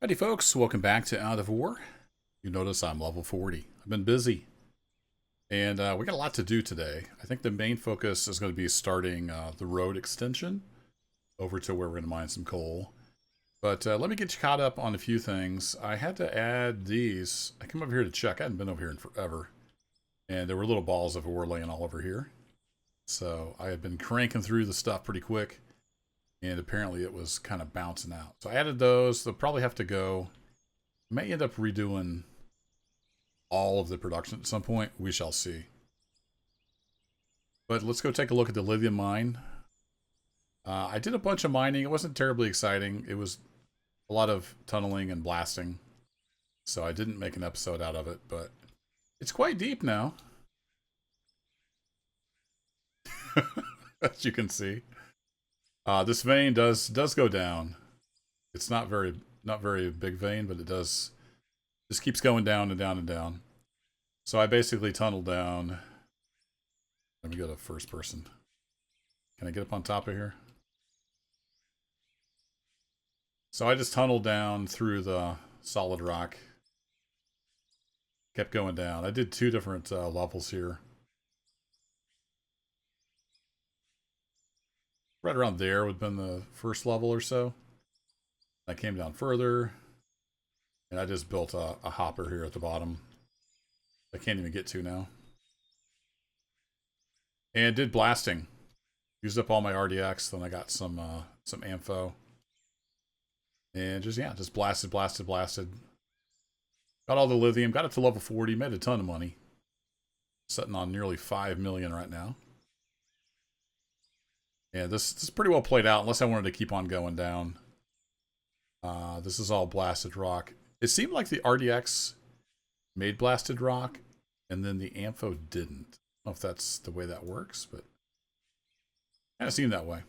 Howdy folks, welcome back to Out of War. You notice I'm level 40. I've been busy. And we got a lot to do today. I think the main focus is going to be starting the road extension over to where we're going to mine some coal. But let me get you caught up on a few things. I had to add these. I came over here to check. I hadn't been over here in forever. And there were little balls of ore laying all over here. So I had been cranking through the stuff pretty quick. And apparently it was kind of bouncing out. So I added those. They'll probably have to go. I may end up redoing all of the production at some point. We shall see. But let's go take a look at the lithium mine. I did a bunch of mining. It wasn't terribly exciting. It was a lot of tunneling and blasting. So I didn't make an episode out of it. But it's quite deep now. As you can see. This vein does go down. It's not very big vein, but it does just keeps going down and down and down. So I basically tunneled down. Let me go to first person. Can I get up on top of here? So I just tunneled down through the solid rock. Kept going down. I did two different levels here. Right around there would have been the first level or so. I came down further. And I just built a hopper here at the bottom. I can't even get to now. And did blasting. Used up all my RDX. Then I got some ammo. And just blasted. Got all the lithium. Got it to level 40. Made a ton of money. Sitting on nearly 5 million right now. Yeah, this is pretty well played out, unless I wanted to keep on going down. This is all blasted rock. It seemed like the RDX made blasted rock, and then the Ampho didn't. I don't know if that's the way that works, but kind of seemed that way.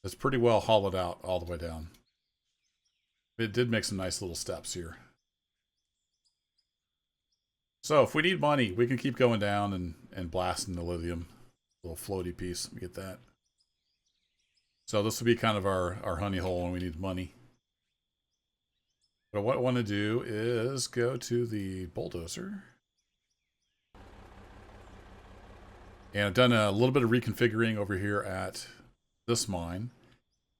It's pretty well hollowed out all the way down. It did make some nice little steps here. So if we need money, we can keep going down and blasting the lithium. Little floaty piece. Let me get that. So this will be kind of our honey hole when we need money. But what I want to do is go to the bulldozer. And I've done a little bit of reconfiguring over here at this mine.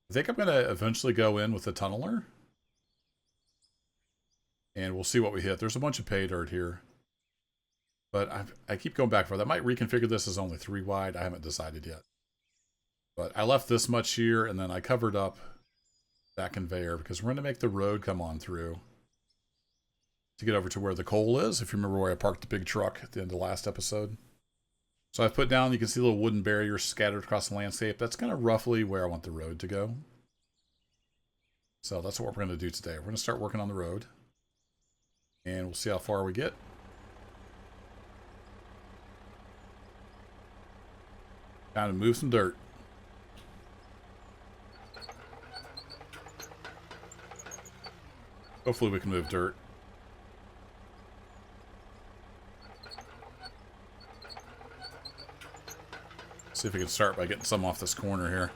I think I'm going to eventually go in with the tunneler. And we'll see what we hit. There's a bunch of pay dirt here. But I keep going back for that. I might reconfigure this as only 3 wide. I haven't decided yet. But I left this much here, and then I covered up that conveyor because we're going to make the road come on through to get over to where the coal is. If you remember where I parked the big truck at the end of the last episode. So I've put down, you can see little wooden barriers scattered across the landscape. That's kind of roughly where I want the road to go. So that's what we're going to do today. We're going to start working on the road. And we'll see how far we get. Time to move some dirt. Hopefully we can move dirt. See if we can start by getting some off this corner here.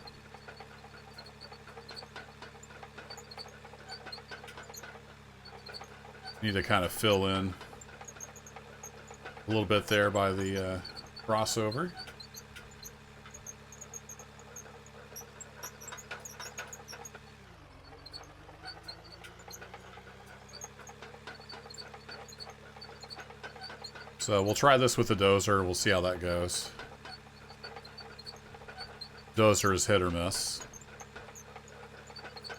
Need to kind of fill in a little bit there by the crossover. So we'll try this with the dozer. We'll see how that goes. Dozer is hit or miss.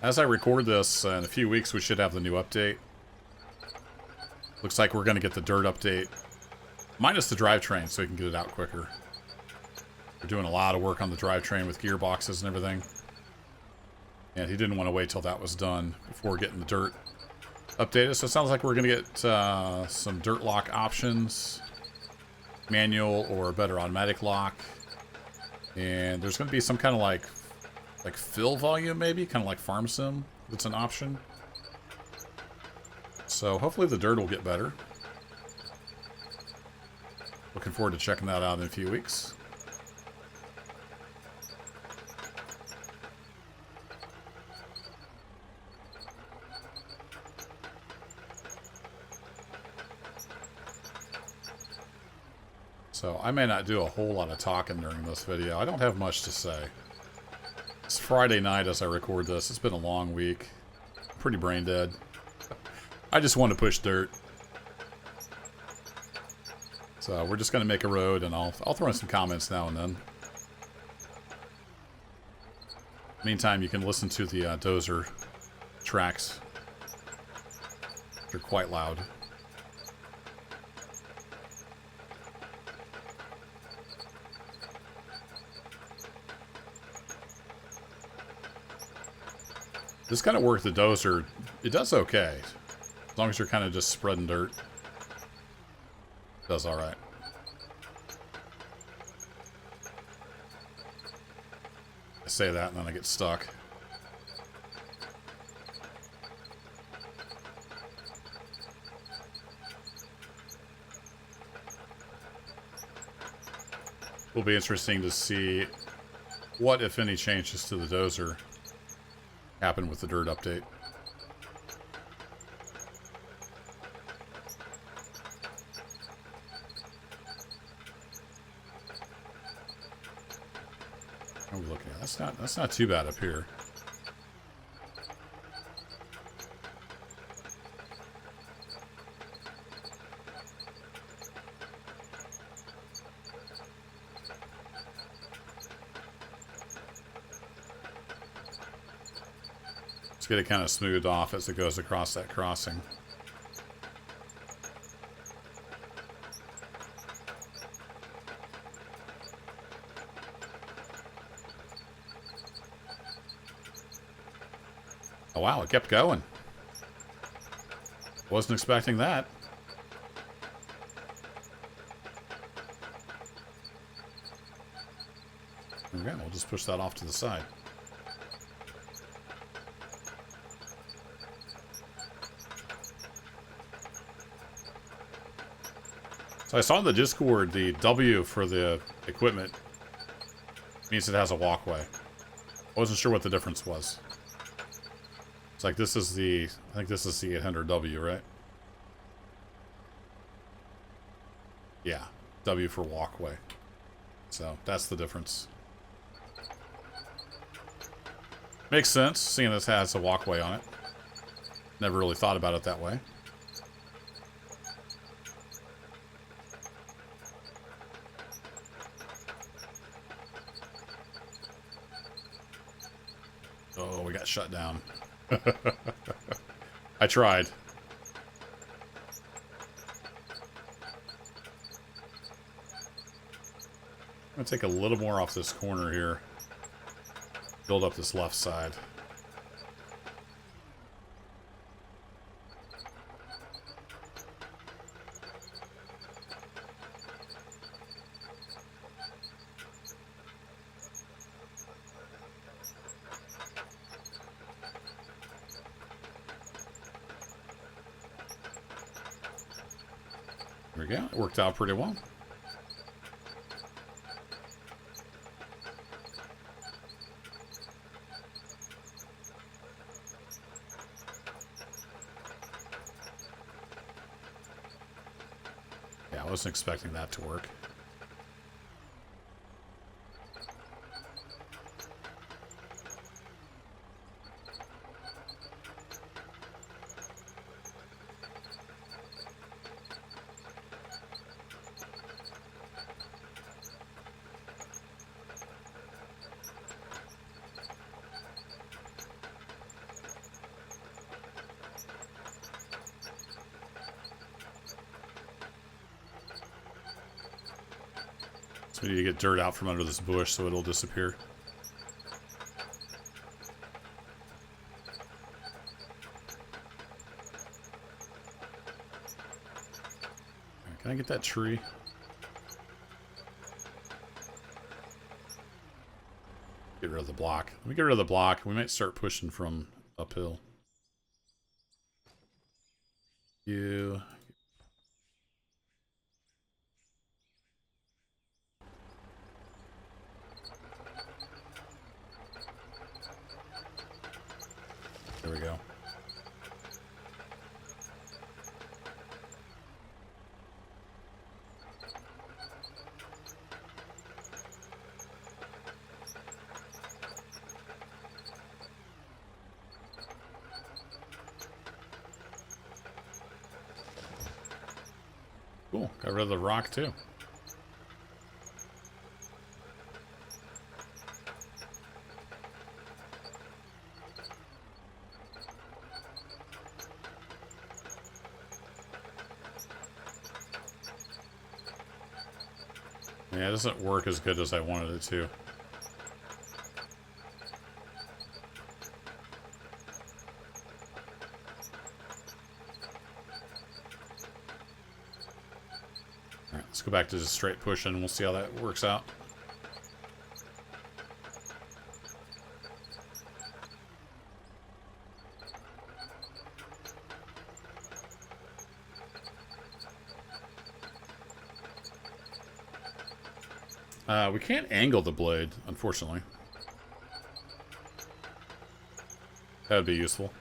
As I record this, in a few weeks we should have the new update. Looks like we're going to get the dirt update. Minus the drivetrain so we can get it out quicker. We're doing a lot of work on the drivetrain with gearboxes and everything. And he didn't want to wait till that was done before getting the dirt updated. So it sounds like we're going to get some dirt lock options. Manual or a better automatic lock. And there's going to be some kind of like fill volume maybe. Kind of like farm sim. That's an option. So hopefully the dirt will get better. Looking forward to checking that out in a few weeks. So I may not do a whole lot of talking during this video. I don't have much to say. It's Friday night as I record this. It's been a long week. Pretty brain dead. I just want to push dirt. So we're just going to make a road, and I'll throw in some comments now and then. Meantime, you can listen to the dozer tracks. They're quite loud. This kind of work, the dozer, it does okay. As long as you're kind of just spreading dirt. It does alright. I say that and then I get stuck. Will be interesting to see what, if any, changes to the dozer happen with the dirt update. What are we looking at? That's not too bad up here. Get it kind of smoothed off as it goes across that crossing. Oh wow, it kept going. Wasn't expecting that. Okay, we'll just push that off to the side. So I saw in the Discord the W for the equipment means it has a walkway. I wasn't sure what the difference was. It's like this is the, I think this is the 800W, right? Yeah, W for walkway. So that's the difference. Makes sense, seeing this has a walkway on it. Never really thought about it that way. Oh, we got shut down. I tried. I'm going to take a little more off this corner here. Build up this left side. There we go. It worked out pretty well. Yeah, I wasn't expecting that to work. So we need to get dirt out from under this bush so it'll disappear. Can I get that tree? Get rid of the block. Let me get rid of the block. We might start pushing from uphill. You. There we go. Cool. Got rid of the rock too. Yeah, it doesn't work as good as I wanted it to. Alright, let's go back to just straight pushing and we'll see how that works out. We can't angle the blade, unfortunately. That would be useful.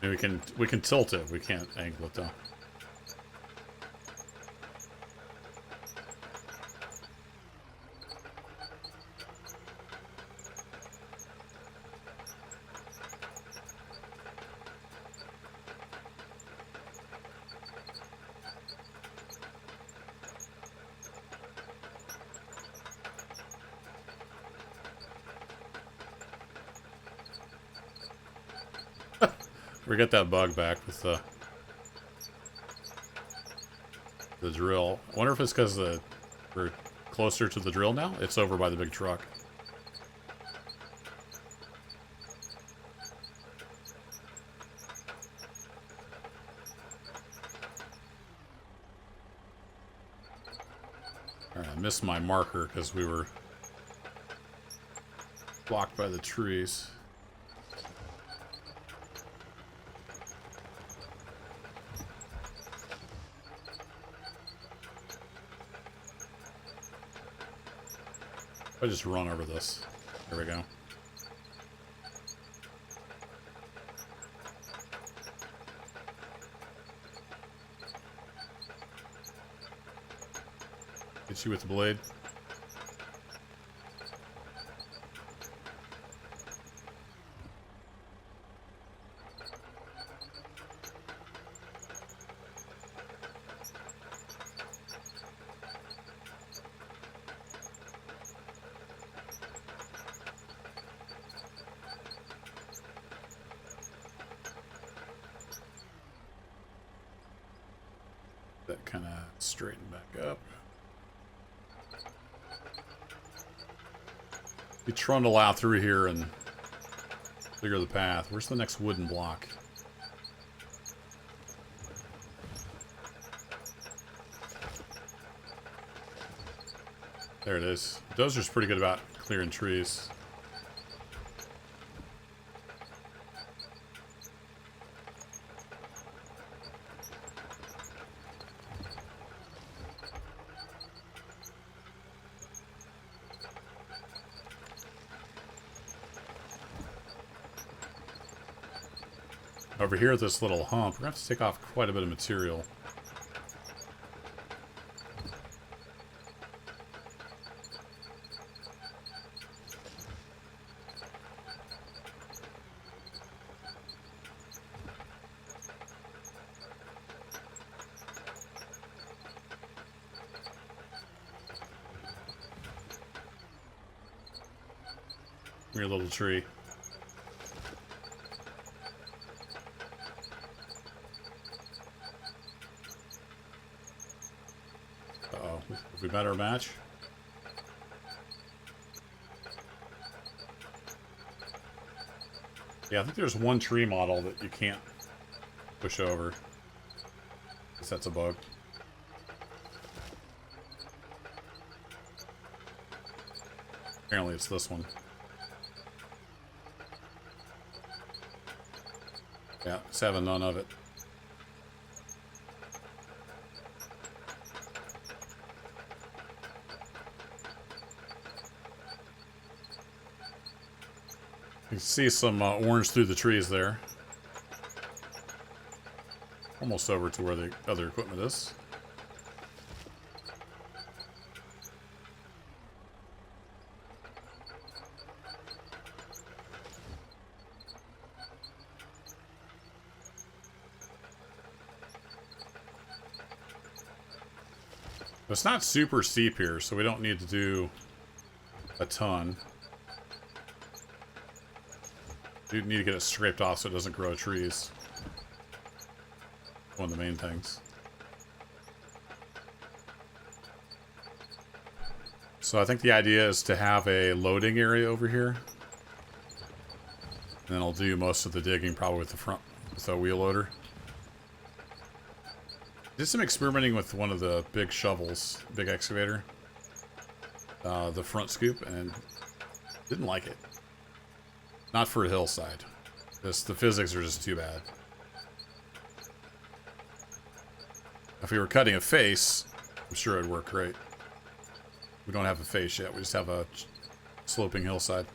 And we can tilt it. We can't angle it though. We get that bug back with the drill. I wonder if it's because we're closer to the drill now. It's over by the big truck. Alright, I missed my marker because we were blocked by the trees. I just run over this. There we go. Hit you with the blade. That kind of straighten back up. We trundle out through here and figure the path. Where's the next wooden block? There it is. Dozer's pretty good about clearing trees. Over here at this little hump, we're going to have to take off quite a bit of material. Your little tree. Uh-oh. Have we met our match? Yeah, I think there's one tree model that you can't push over. Guess that's a bug. Apparently it's this one. Yeah, it's having none of it. You can see some orange through the trees there. Almost over to where the other equipment is. It's not super steep here, so we don't need to do a ton. We need to get it scraped off so it doesn't grow trees. One of the main things. So I think the idea is to have a loading area over here. And then I'll do most of the digging probably with the wheel loader. Did some experimenting with one of the big shovels, big excavator. The front scoop, and didn't like it. Not for a hillside. The physics are just too bad. If we were cutting a face, I'm sure it'd work great. We don't have a face yet. We just have a sloping hillside.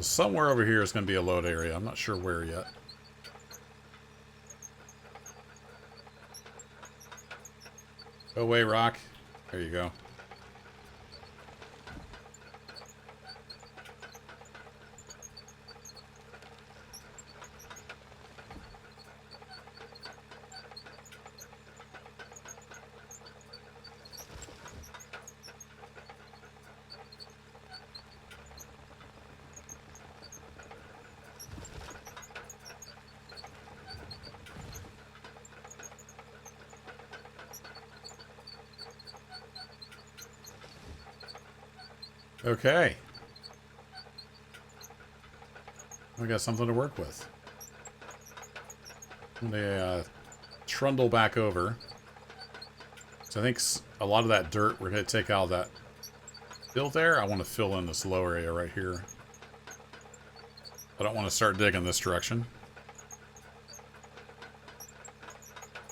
Somewhere over here is going to be a load area. I'm not sure where yet. Go away, rock. There you go. Okay. We got something to work with. I'm gonna trundle back over. So I think a lot of that dirt we're gonna take out of that fill there. I want to fill in this low area right here. I don't want to start digging this direction.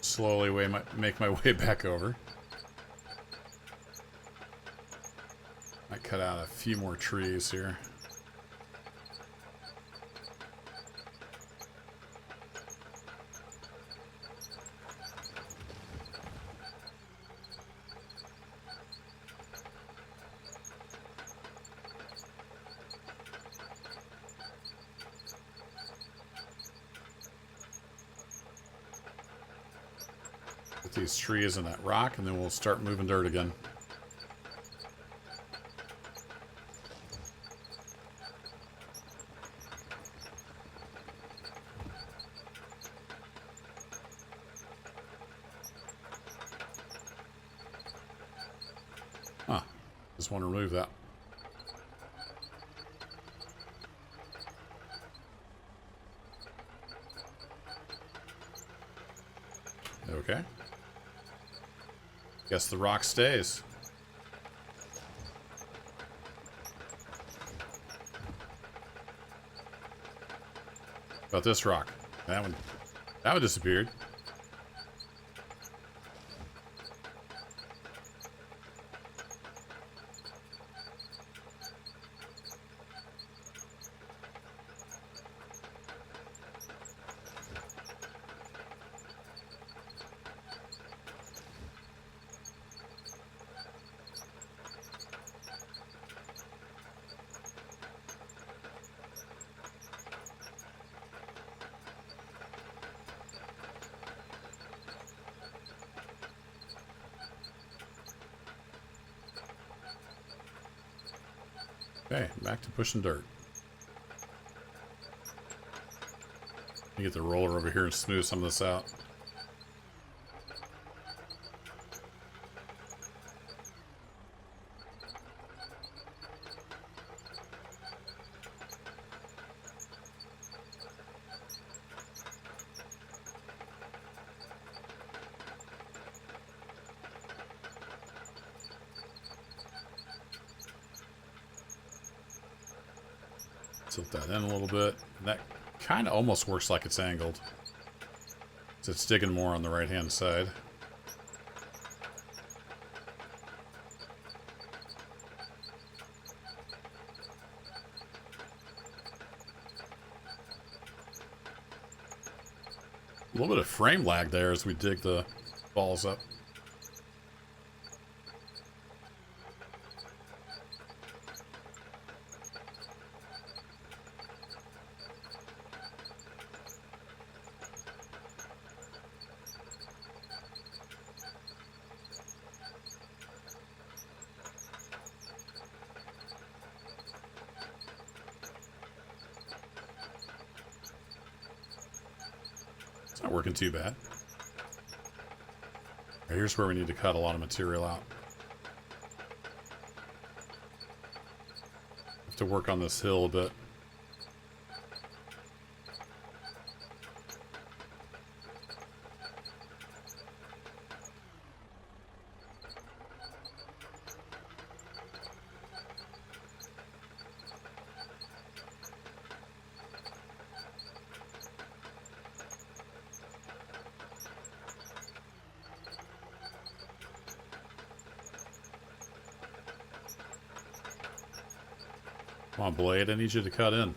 Slowly make my way back over. Might cut out a few more trees here. Put these trees in that rock, and then we'll start moving dirt again. Huh. Just want to remove that. Okay. Guess the rock stays. About this rock. That one disappeared. Okay, back to pushing dirt. Let me get the roller over here and smooth some of this out. Tilt that in a little bit. That kind of almost works like it's angled. So it's digging more on the right-hand side. A little bit of frame lag there as we dig the balls up. It's not working too bad. Right, here's where we need to cut a lot of material out. Have to work on this hill a bit. Come on, Blade, I need you to cut in.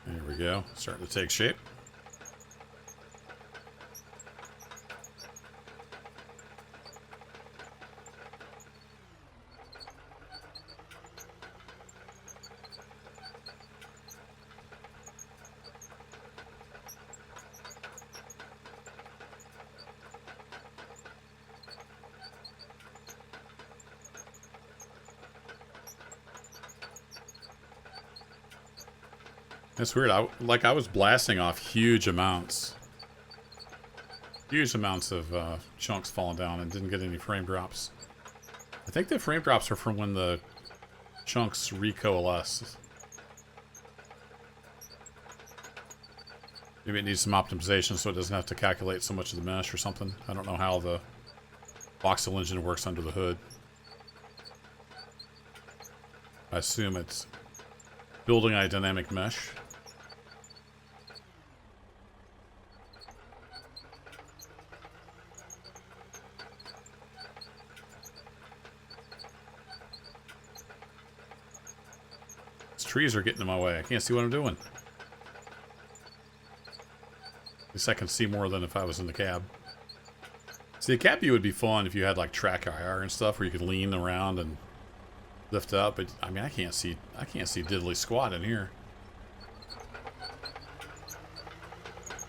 There we go. Starting to take shape. It's weird. I was blasting off huge amounts of chunks falling down and didn't get any frame drops. I think the frame drops are from when the chunks recoalesce. Maybe it needs some optimization so it doesn't have to calculate so much of the mesh or something. I don't know how the voxel engine works under the hood. I assume it's building a dynamic mesh. Trees are getting in my way. I can't see what I'm doing. At least I can see more than if I was in the cab. See, the cab view would be fun if you had like track IR and stuff where you could lean around and lift up. But I mean, I can't see diddly squat in here.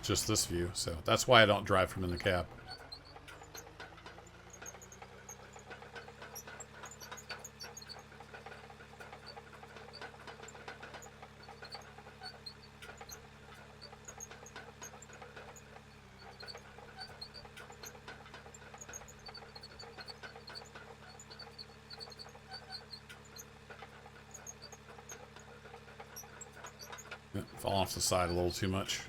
Just this view. So that's why I don't drive from in the cab. Fall off the side a little too much.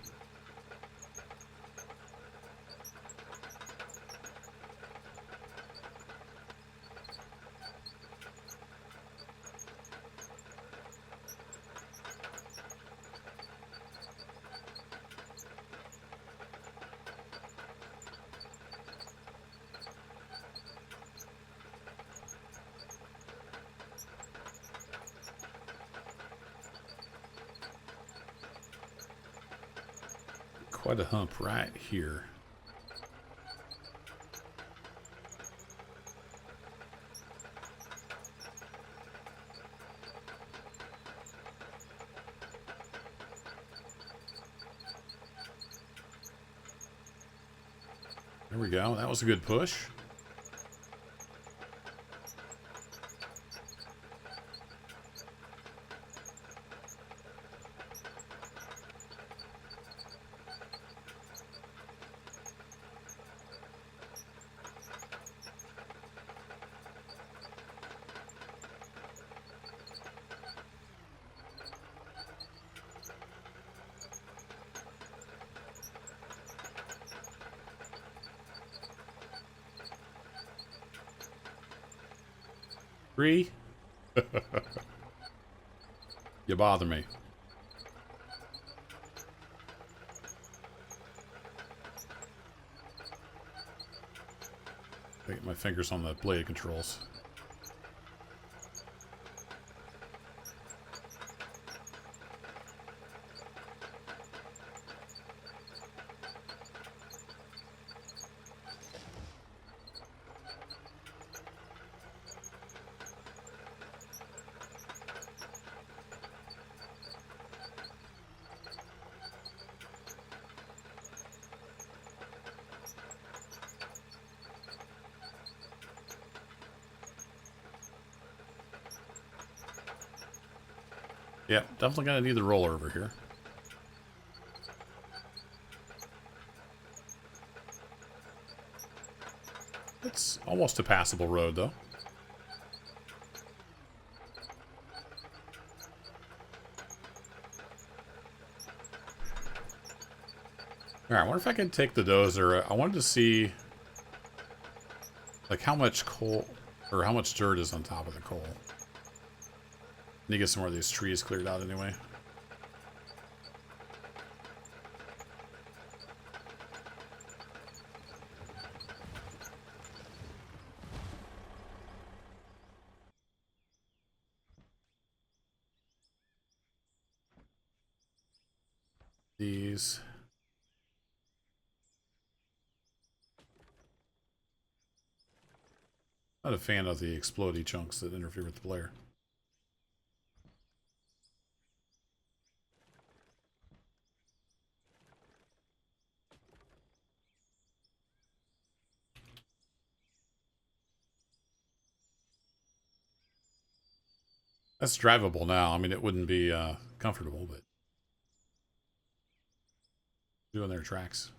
Quite a hump right here. There we go. That was a good push. Three. You bother me. I get my fingers on the blade controls. Yep, definitely gonna need the roller over here. It's almost a passable road, though. Alright, I wonder if I can take the dozer. I wanted to see, like, how much coal, or how much dirt is on top of the coal. Need to get some more of these trees cleared out anyway. These. Not a fan of the explodey chunks that interfere with the player. That's drivable now. I mean, it wouldn't be comfortable, but doing their tracks.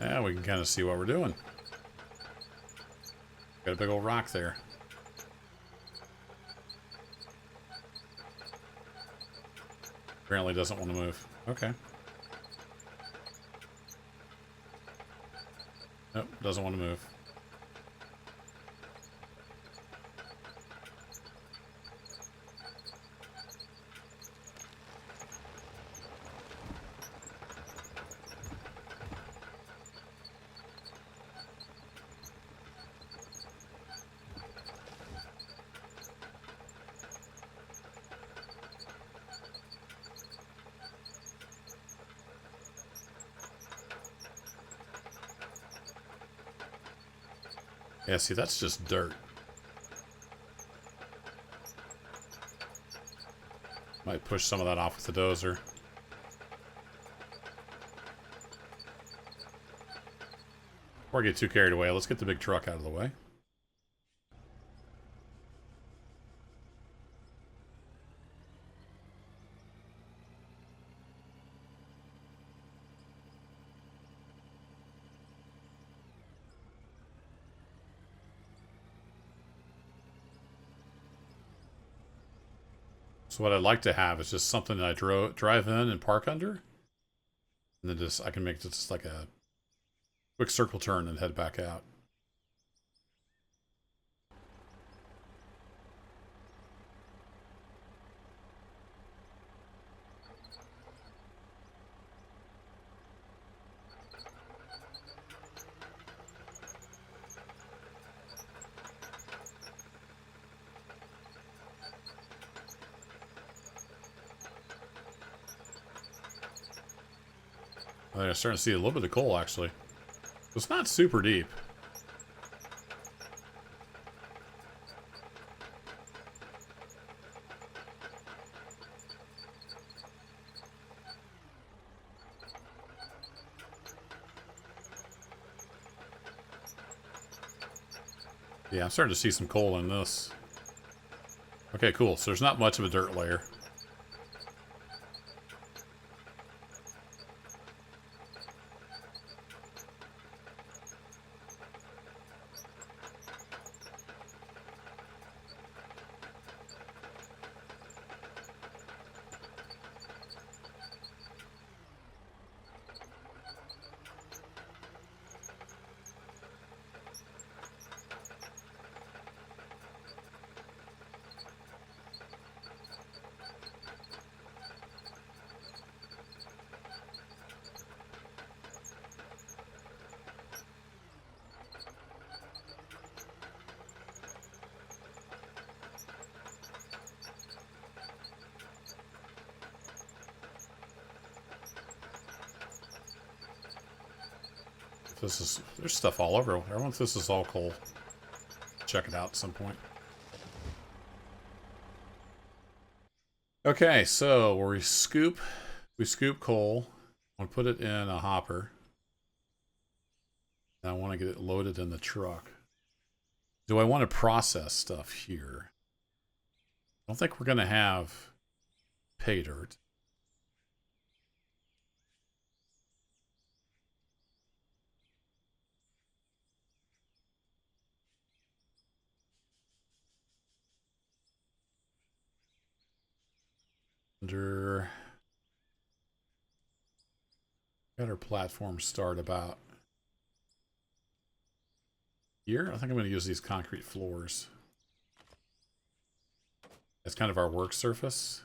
Yeah, we can kind of see what we're doing. Got a big old rock there. Apparently doesn't want to move. Okay. Nope, doesn't want to move. Yeah, see, that's just dirt. Might push some of that off with the dozer. Before I get too carried away, let's get the big truck out of the way. So what I'd like to have is just something that I drive in and park under. And then I can make just like a quick circle turn and head back out. I'm starting to see a little bit of coal, actually. It's not super deep. Yeah, I'm starting to see some coal in this. Okay, cool. So there's not much of a dirt layer. if this is... There's stuff all over. I wonder if this is all coal. Check it out at some point. Okay, so where we scoop coal. I want to put it in a hopper. And I want to get it loaded in the truck. Do I want to process stuff here? I don't think we're going to have pay dirt. Under... Got our platform start about here. I think I'm going to use these concrete floors. That's kind of our work surface.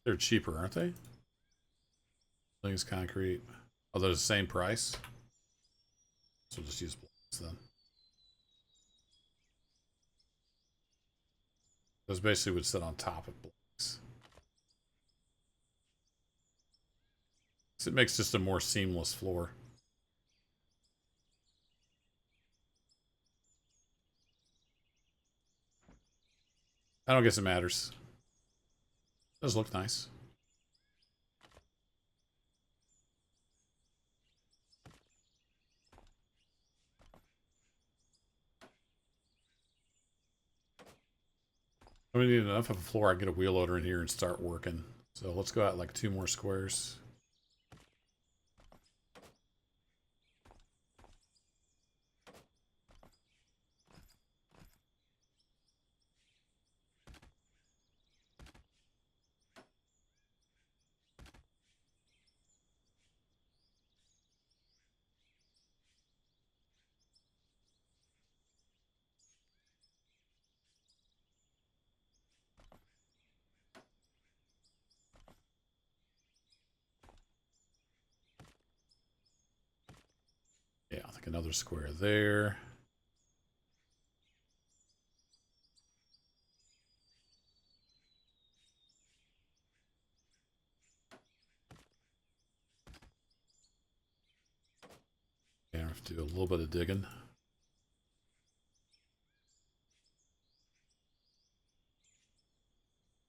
They're cheaper, aren't they? Things concrete. Oh, they're the same price. So we'll just use blocks then. Those basically would sit on top of blocks. So it makes just a more seamless floor. I don't guess it matters. It does look nice. We need enough of a floor. I can get a wheel loader in here and start working. So let's go out like 2 more squares. Yeah, I think another square there. Yeah, I have to do a little bit of digging.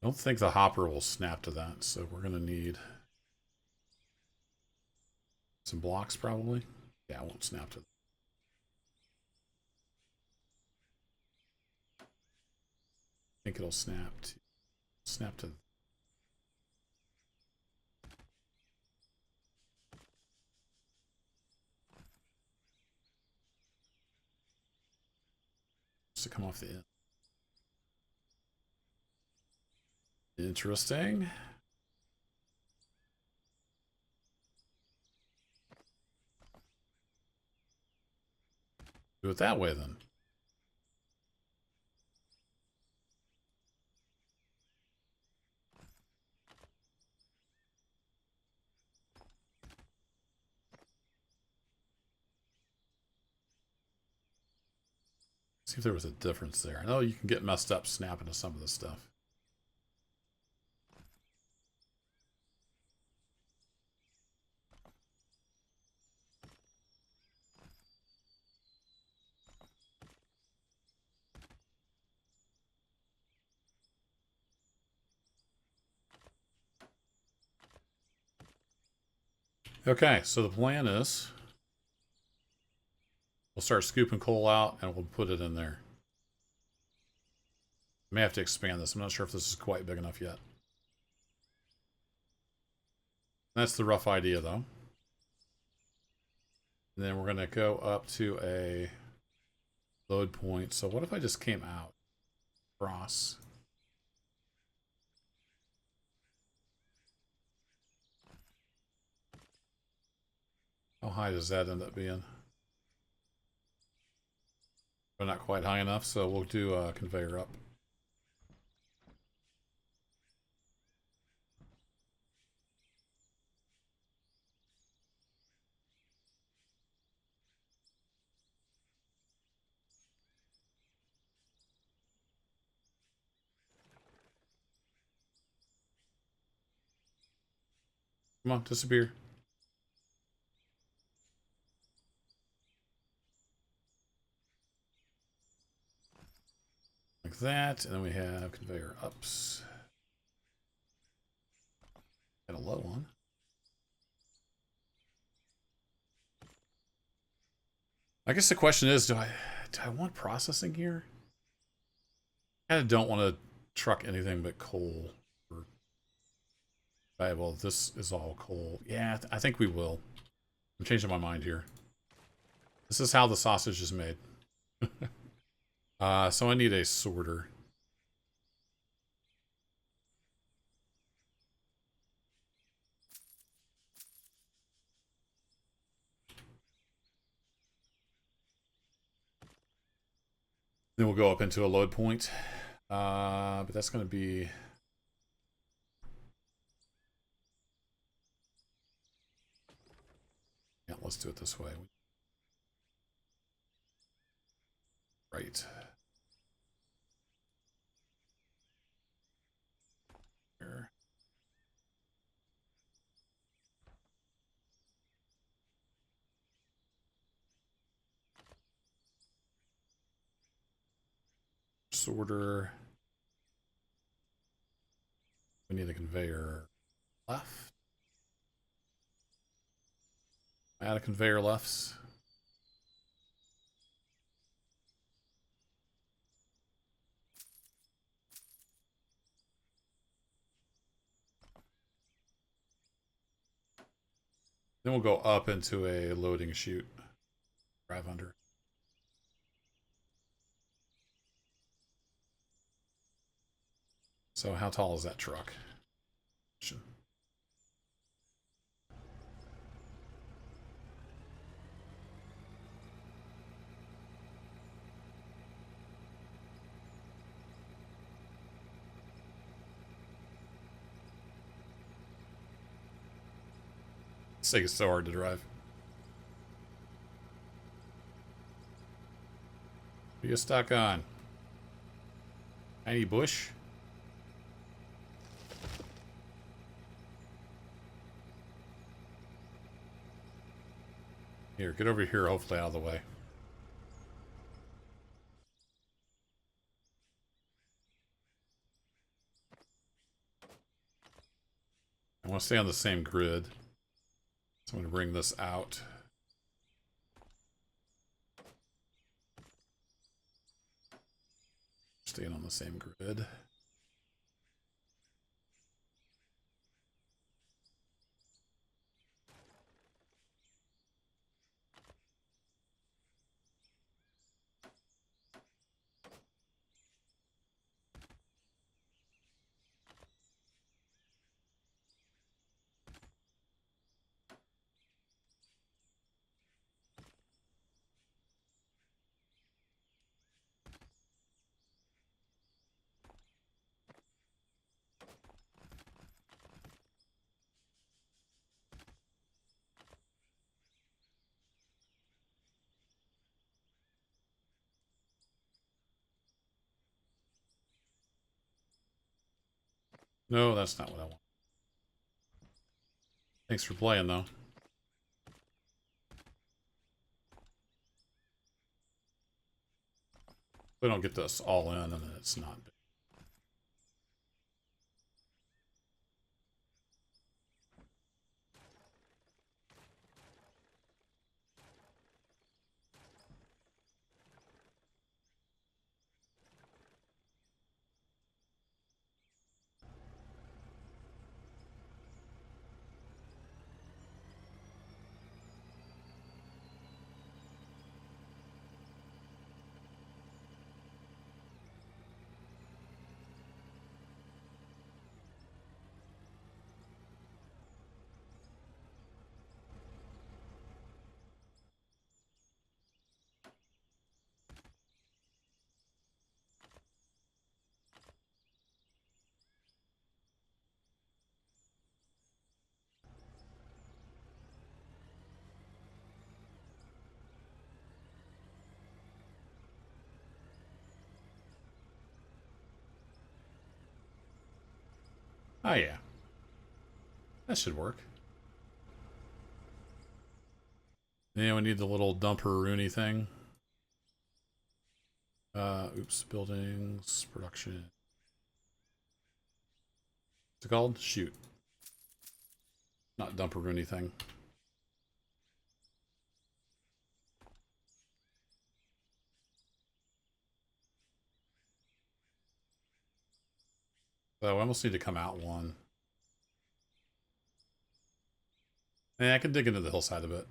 I don't think the hopper will snap to that, so we're going to need some blocks probably. Yeah, it won't snap to that. I think it'll snap to to come off the end. Interesting. Do it that way then. See if there was a difference there. I know you can get messed up snapping to some of this stuff. Okay, so the plan is we'll start scooping coal out and we'll put it in there. I may have to expand this. I'm not sure if this is quite big enough yet. That's the rough idea though. And then we're going to go up to a load point. So what if I just came out across? How high does that end up being? But not quite high enough, so we'll do a conveyor up. Come on, disappear. Like that, and then we have conveyor ups. Got a low one. I guess the question is, do I want processing here? I kind of don't want to truck anything but coal. Right, well, this is all coal. Yeah, I think we will. I'm changing my mind here. This is how the sausage is made. So I need a sorter. Then we'll go up into a load point. But that's going to be... Yeah, let's do it this way. Right. Here. Sorter. We need a conveyor left. Add a conveyor lefts. Then we'll go up into a loading chute. Drive under. So how tall is that truck? This thing is so hard to drive. What are you stuck on? Tiny bush? Here, get over here, hopefully out of the way. I want to stay on the same grid. So I'm going to bring this out. Staying on the same grid. No, that's not what I want. Thanks for playing, though. We don't get this all in, and then it's not big. Oh, yeah. That should work. Then we need the little dumper-rooney thing. Oops, buildings, production. What's it called? Shoot. Not dumper-rooney thing. So I almost need to come out one. I can dig into the hillside a bit.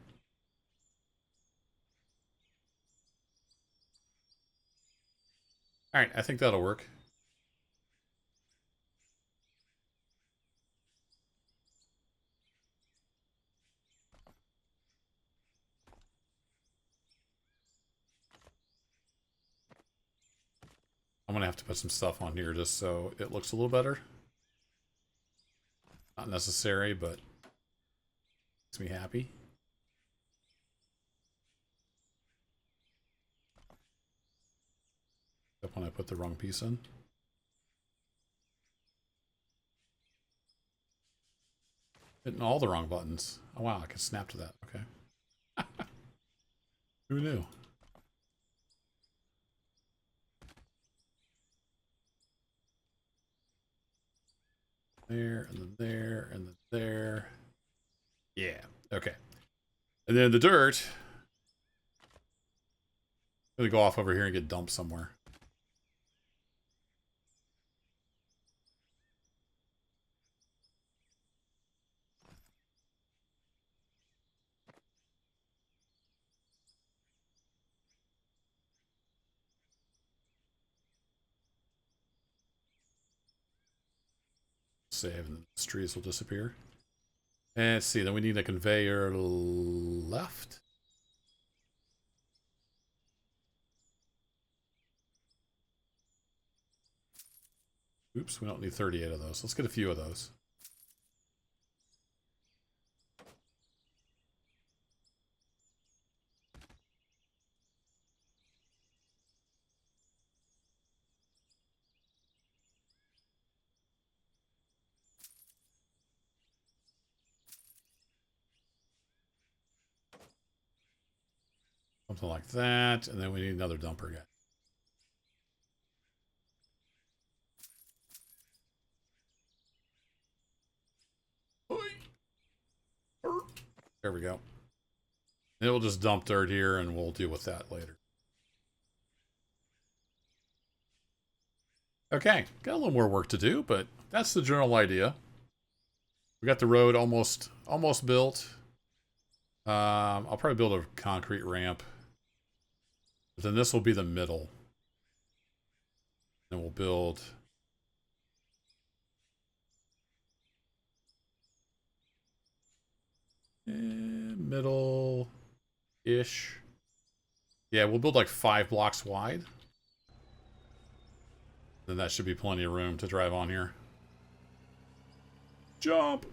Alright, I think that'll work. I'm gonna have to put some stuff on here just so it looks a little better. Not necessary, but makes me happy. Except when I put the wrong piece in. Hitting all the wrong buttons. Oh wow, I can snap to that. Okay. Who knew? There, and then there, and then there. Yeah, okay. And then the dirt. I'm gonna go off over here and get dumped somewhere. Save, and the trees will disappear. And let's see, then we need a conveyor left. Oops, we don't need 38 of those. Let's get a few of those. Something like that, and then we need another dumper guy. There we go. And it will just dump dirt here, and we'll deal with that later. Okay, got a little more work to do, but that's the general idea. We got the road almost built. I'll probably build a concrete ramp. But then this will be the middle. And we'll build middle-ish. Yeah, we'll build like 5 blocks wide. Then that should be plenty of room to drive on here. Jump!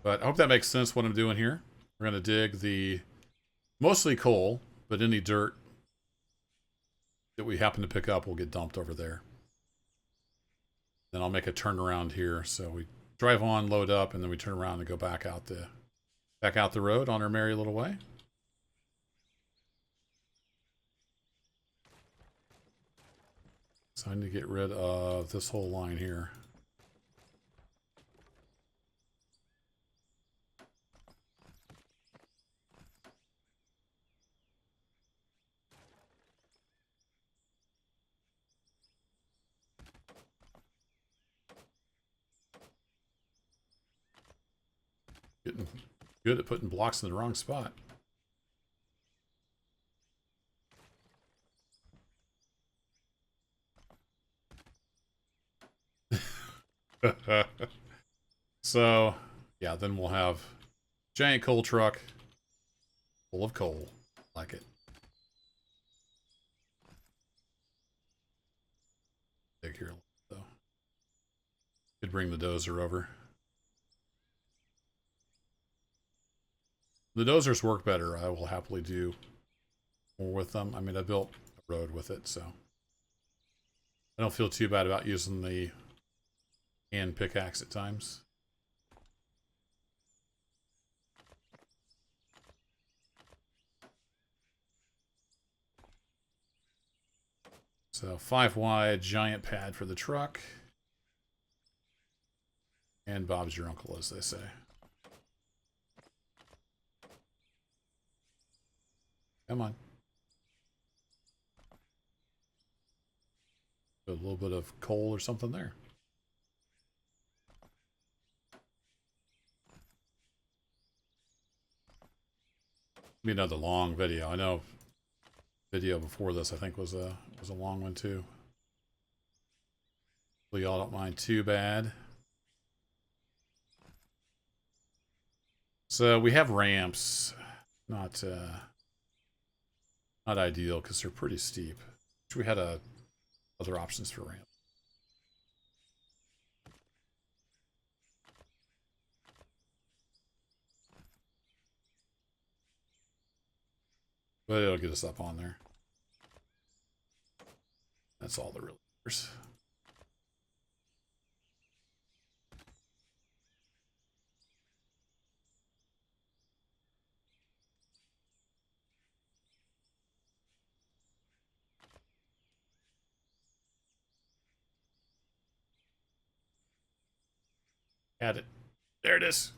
But I hope that makes sense what I'm doing here. We're going to dig the mostly coal, but any dirt that we happen to pick up will get dumped over there. Then I'll make a turnaround here. So we drive on, load up, and then we turn around and go back out the road on our merry little way. So I need to get rid of this whole line here. Getting good at putting blocks in the wrong spot. So, yeah, then we'll have giant coal truck full of coal. Like it. Dig here, though. Could bring the dozer over. The dozers work better. I will happily do more with them. I mean, I built a road with it, so I don't feel too bad about using the hand pickaxe at times. So 5 wide, giant pad for the truck. And Bob's your uncle, as they say. Come on. Put a little bit of coal or something there. Be another long video. I know video before this I think was a long one too. Hopefully y'all don't mind too bad. So we have ramps. Not ideal because they're pretty steep. We had other options for ramp. But it'll get us up on there. That's all the real matters. Had it. There it is.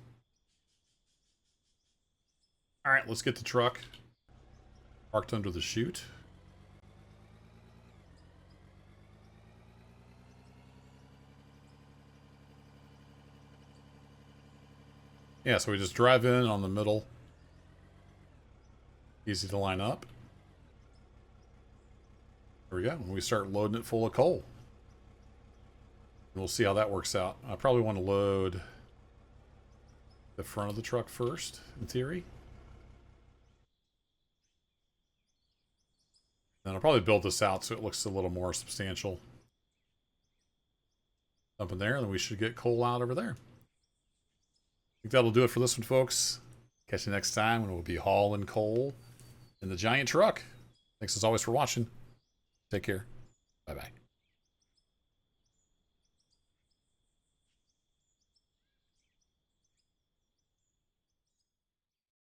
All right, let's get the truck parked under the chute. Yeah, so we just drive in on the middle. Easy to line up. There we go. And we start loading it full of coal. We'll see how that works out. I probably want to load the front of the truck first, in theory. Then I'll probably build this out so it looks a little more substantial. Up in there, and then we should get coal out over there. I think that'll do it for this one, folks. Catch you next time when we'll be hauling coal in the giant truck. Thanks as always for watching. Take care. Bye-bye.